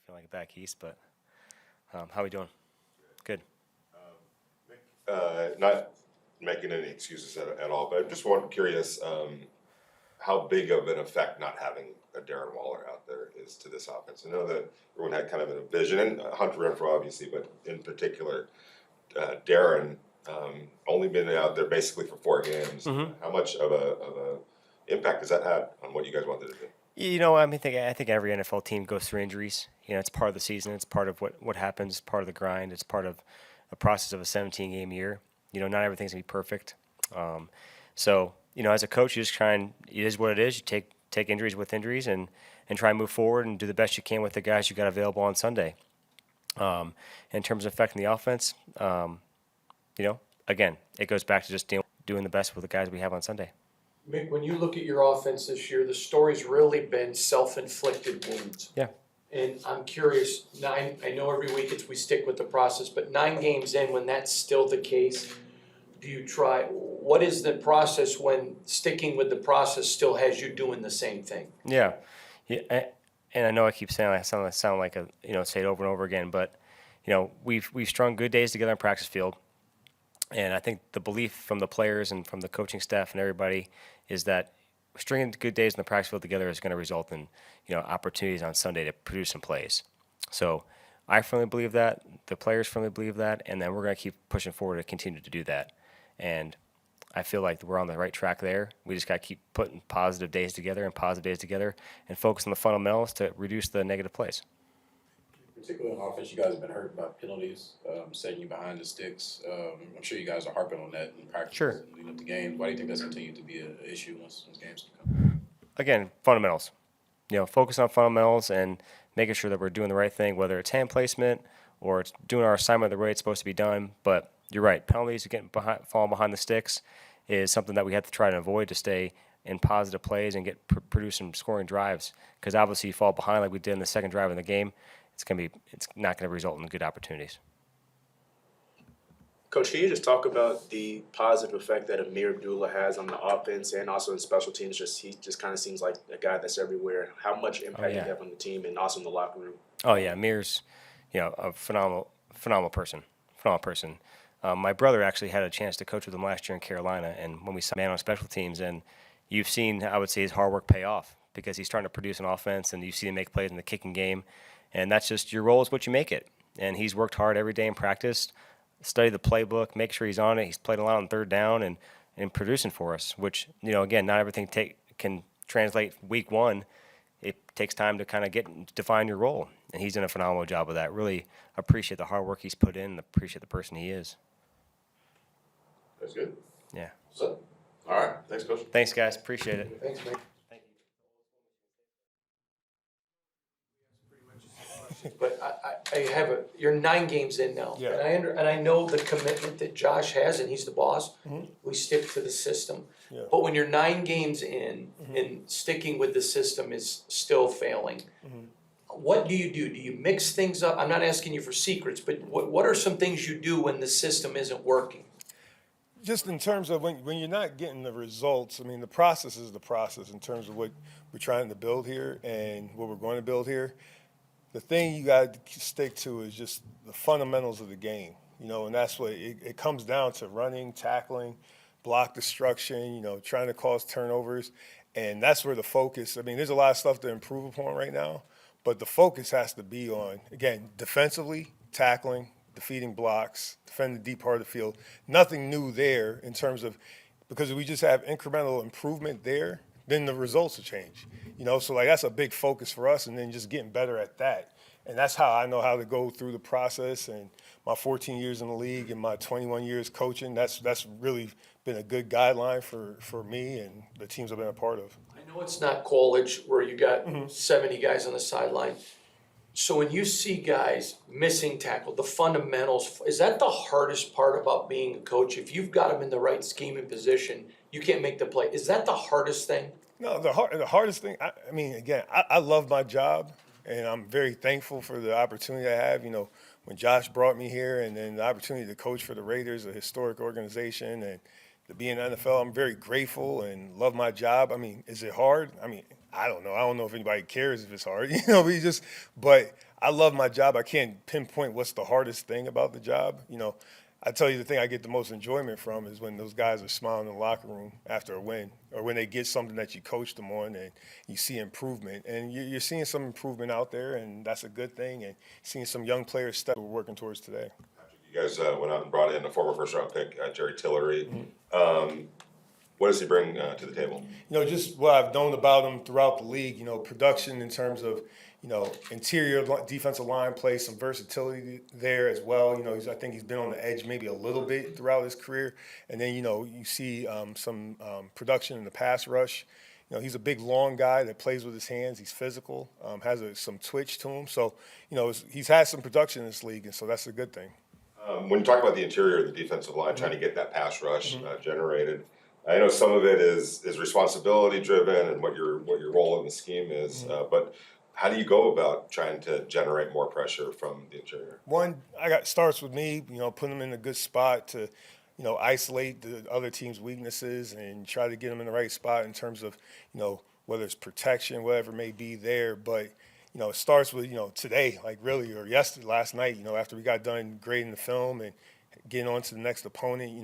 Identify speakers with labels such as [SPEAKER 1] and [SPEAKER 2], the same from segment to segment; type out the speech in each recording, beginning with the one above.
[SPEAKER 1] feeling like back east, but how we doing? Good.
[SPEAKER 2] Not making any excuses at all, but I'm just curious how big of an effect not having a Darren Waller out there is to this offense. I know that everyone had kind of a vision, and Hunter Renfrow obviously, but in particular, Darren only been out there basically for 4 games.
[SPEAKER 1] Mm-hmm.
[SPEAKER 2] How much of a impact has that had on what you guys wanted to do?
[SPEAKER 1] You know, I think every NFL team goes through injuries. You know, it's part of the season. It's part of what happens. It's part of the grind. It's part of the process of a 17-game year. You know, not everything's gonna be perfect. So, you know, as a coach, you just try and it is what it is. You take injuries with injuries and try and move forward and do the best you can with the guys you got available on Sunday. In terms of affecting the offense, you know, again, it goes back to just doing the best with the guys we have on Sunday.
[SPEAKER 3] Mick, when you look at your offense this year, the story's really been self-inflicted wounds.
[SPEAKER 1] Yeah.
[SPEAKER 3] And I'm curious, I know every week we stick with the process, but 9 games in, when that's still the case, what is the process when sticking with the process still has you doing the same thing?
[SPEAKER 1] Yeah. And I know I keep saying I sound like say it over and over again, but you know, we've strung good days together on practice field. And I think the belief from the players and from the coaching staff and everybody is that stringing good days in the practice field together is going to result in, you know, opportunities on Sunday to produce some plays. So I firmly believe that, the players firmly believe that, and then we're going to keep pushing forward to continue to do that. And I feel like we're on the right track there. We just got to keep putting positive days together and focus on the fundamentals to reduce the negative plays.
[SPEAKER 4] Particularly on offense, you guys have been hurt by penalties, setting you behind the sticks. I'm sure you guys are harping on that in practice
[SPEAKER 1] Sure.
[SPEAKER 4] and leading up to games. Why do you think that's continued to be an issue once games come?
[SPEAKER 1] Again, fundamentals. You know, focus on fundamentals and making sure that we're doing the right thing, whether it's hand placement or it's doing our assignment the way it's supposed to be done. But you're right, penalties, falling behind the sticks is something that we have to try to avoid to stay in positive plays and produce some scoring drives. Because obviously, you fall behind like we did in the second drive of the game, it's not going to result in good opportunities.
[SPEAKER 5] Coach, can you just talk about the positive effect that Amir Abdullah has on the offense and also in special teams? He just kind of seems like a guy that's everywhere. How much impact he have on the team and also in the locker room?
[SPEAKER 1] Oh yeah, Amir's, you know, a phenomenal person. My brother actually had a chance to coach with him last year in Carolina, and when we signed man on special teams, and you've seen, I would say, his hard work pay off because he's starting to produce an offense, and you see him make plays in the kicking game, and that's just your role is what you make it. And he's worked hard every day in practice, studied the playbook, make sure he's on it. He's played a lot on third down and producing for us, which, you know, again, not everything can translate week one. It takes time to kind of define your role, and he's done a phenomenal job of that. Really appreciate the hard work he's put in and appreciate the person he is.
[SPEAKER 2] That's good.
[SPEAKER 1] Yeah.
[SPEAKER 2] So, all right. Thanks, Coach.
[SPEAKER 1] Thanks, guys. Appreciate it.
[SPEAKER 3] Thanks, Mick. But you're 9 games in now.
[SPEAKER 6] Yeah.
[SPEAKER 3] And I know the commitment that Josh has, and he's the boss. Mm-hmm. We stick to the system.
[SPEAKER 6] Yeah.
[SPEAKER 3] But when you're 9 games in and sticking with the system is still failing, what do? Do you mix things up? I'm not asking you for secrets, but what are some things you do when the system isn't working?
[SPEAKER 6] Just in terms of when you're not getting the results, I mean, the process is the process in terms of what we're trying to build here and what we're going to build here. The thing you got to stick to is just the fundamentals of the game, you know, and that's what it comes down to: running, tackling, block destruction, you know, trying to cause turnovers. And that's where the focus, I mean, there's a lot of stuff to improve upon right now, but the focus has to be on, again, defensively, tackling, defeating blocks, defending the deep part of the field. Nothing new there in terms of, because if we just have incremental improvement there, then the results will change. You know, so like that's a big focus for us, and then just getting better at that. And that's how I know how to go through the process. And my 14 years in the league and my 21 years coaching, that's really been a good guideline for me and the teams I've been a part of.
[SPEAKER 3] I know it's not college where you got 70 guys on the sideline. So when you see guys missing tackle, the fundamentals, is that the hardest part about being a coach? If you've got them in the right scheme and position, you can't make the play. Is that the hardest thing?
[SPEAKER 6] No, the hardest thing, I mean, again, I love my job, and I'm very thankful for the opportunity I have. You know, when Josh brought me here and then the opportunity to coach for the Raiders, a historic organization, and to be in the NFL, I'm very grateful and love my job. I mean, is it hard? I mean, I don't know. I don't know if anybody cares if it's hard, you know, but I love my job. I can't pinpoint what's the hardest thing about the job. I tell you the thing I get the most enjoyment from is when those guys are smiling in the locker room after a win, or when they get something that you coached them on and you see improvement. And you're seeing some improvement out there, and that's a good thing. And seeing some young players step we're working towards today.
[SPEAKER 2] You guys went out and brought in a former first-round pick, Jerry Tillery. What does he bring to the table?
[SPEAKER 6] Just what I've known about him throughout the league, production in terms of, interior defensive line play, some versatility there as well. I think he's been on the edge maybe a little bit throughout his career. And then, you see some production in the pass rush. He's a big, long guy that plays with his hands. He's physical, has some twitch to him. So, he's had some production in this league, and so that's a good thing.
[SPEAKER 2] When you talk about the interior of the defensive line, trying to get that pass rush generated, I know some of it is responsibility driven and what your role in the scheme is, but how do you go about trying to generate more pressure from the interior?
[SPEAKER 6] One, starts with me, putting them in a good spot to, isolate the other team's weaknesses and try to get them in the right spot in terms of, whether it's protection, whatever may be there. But, it starts with, today, like really, or last night, after we got done grading the film and getting on to the next opponent,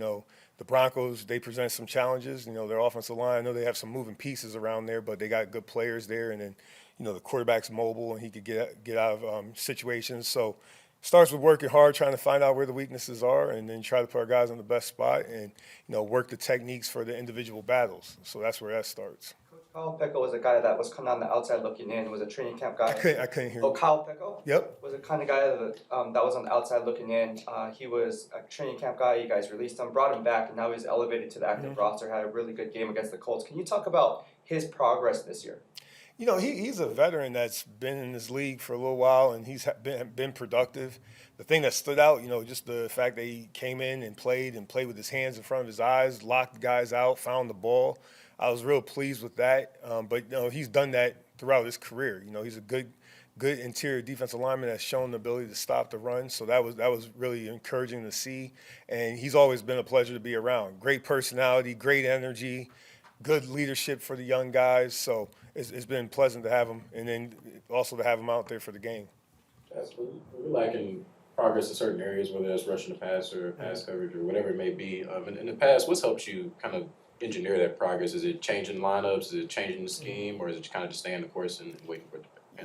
[SPEAKER 6] the Broncos, they present some challenges. Their offensive line, I know they have some moving pieces around there, but they got good players there. And then, the quarterback's mobile and he could get out of situations. So starts with working hard, trying to find out where the weaknesses are, and then try to put our guys on the best spot and, work the techniques for the individual battles. So that's where that starts.
[SPEAKER 7] Kyle Pickle was a guy that was coming on the outside looking in, was a training camp guy.
[SPEAKER 6] I couldn't hear you.
[SPEAKER 7] Oh, Kyle Pickle?
[SPEAKER 6] Yep.
[SPEAKER 7] Was the kind of guy that was on the outside looking in. He was a training camp guy. You guys released him, brought him back, and now he's elevated to the active roster, had a really good game against the Colts. Can you talk about his progress this year?
[SPEAKER 6] He's a veteran that's been in this league for a little while, and he's been productive. The thing that stood out, just the fact that he came in and played with his hands in front of his eyes, locked guys out, found the ball. I was real pleased with that. But he's done that throughout his career. He's a good interior defensive lineman that's shown the ability to stop the run. So that was really encouraging to see. And he's always been a pleasure to be around. Great personality, great energy, good leadership for the young guys. So it's been pleasant to have him, and then also to have him out there for the game.
[SPEAKER 4] We're lacking progress in certain areas, whether that's rushing the pass or pass coverage or whatever it may be. In the past, what's helped you kind of engineer that progress? Is it changing lineups? Is it changing the scheme? Or is it kind of just staying the course and waiting for it to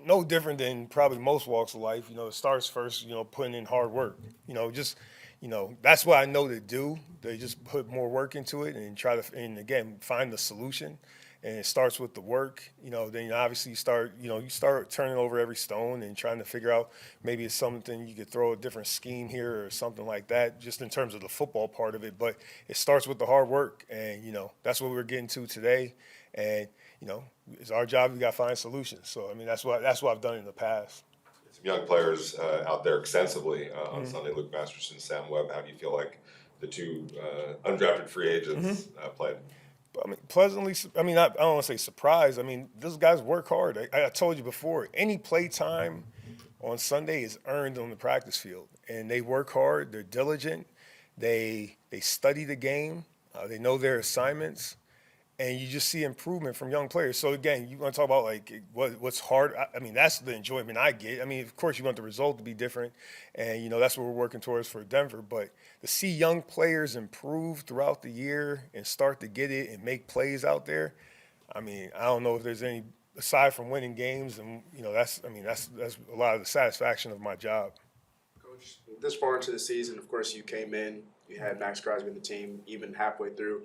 [SPEAKER 6] No different than probably most walks of life. It starts first, putting in hard work. That's what I know to do. They just put more work into it and and again, find the solution. And it starts with the work, then obviously you start turning over every stone and trying to figure out maybe it's something you could throw a different scheme here or something like that, just in terms of the football part of it. But it starts with the hard work, and, that's what we're getting to today. And, it's our job. We got to find solutions. So, that's what I've done in the past.
[SPEAKER 2] Some young players out there extensively on Sunday. Luke Masterson, Sam Webb. How do you feel like the two undrafted free agents played?
[SPEAKER 6] Pleasantly, I don't want to say surprised. Those guys work hard. I told you before, any play time on Sunday is earned on the practice field. And they work hard. They're diligent. They study the game. They know their assignments. And you just see improvement from young players. So, again, you want to talk about, what's hard. That's the enjoyment I get. Of course, you want the result to be different. And, that's what we're working towards for Denver. But to see young players improve throughout the year and start to get it and make plays out there, I don't know if there's any, aside from winning games. And, that's a lot of the satisfaction of my job.
[SPEAKER 5] Coach, this far into the season, of course, you came in, you had Maxx Crosby in the team, even halfway through.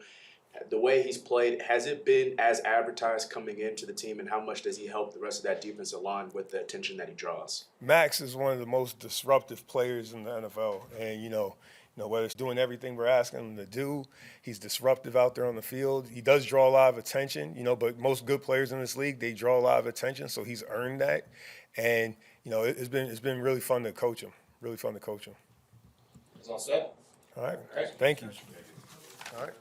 [SPEAKER 5] The way he's played, has it been as advertised coming into the team, and how much does he help the rest of that defensive line with the attention that he draws?
[SPEAKER 6] Max is one of the most disruptive players in the NFL, and whether it's doing everything we're asking him to do, he's disruptive out there on the field. He does draw a lot of attention, but most good players in this league, they draw a lot of attention, so he's earned that. And it's been really fun to coach him. Really fun to coach him.
[SPEAKER 3] It's all set.
[SPEAKER 6] All right. Thank you. All right.